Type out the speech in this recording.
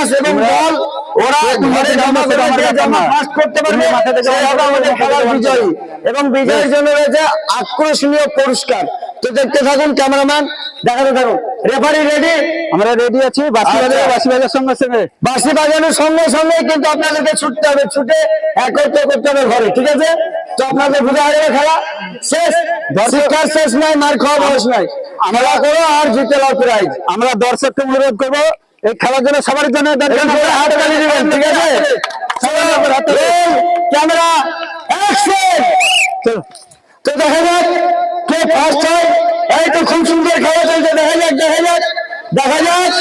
Players এবং দল ওরা ঘরে জমা ফাস্ট করতে পারবে আমাদের খেলার বিজয়ী এবং বিজয়ের জন্য রয়েছে আকর্ষণীয় পুরস্কার। তো দেখতে থাকুন, ক্যামেরাম্যান দেখাতে থাকুন। Referee ready? আমরা রেডি আছি। বাঁশি বাজানোর সঙ্গে সঙ্গে বাঁশি বাজানোর সঙ্গে সঙ্গে কিন্তু আপনাদেরকে ছুটতে হবে, ছুটে একত্র করতে হবে ঘরে, ঠিক আছে? তো আপনাদের বুঝা হয়ে গেলে খেলা শেষ, শিক্ষার শেষ নাই, মার খাওয়া বয়স নাই। খেলা করো আর জিতে নাও প্রাইজ। আমরা দর্শককে অনুরোধ করবো এই খেলার জন্য সবার জন্য হাত তালি দিবেন, ঠিক আছে? Camera action. তো দেখা যাক কে ফার্স্ট হয়। এই তো খুব সুন্দর খেলা চলছে, দেখা যাক দেখা যাক দেখা যাক।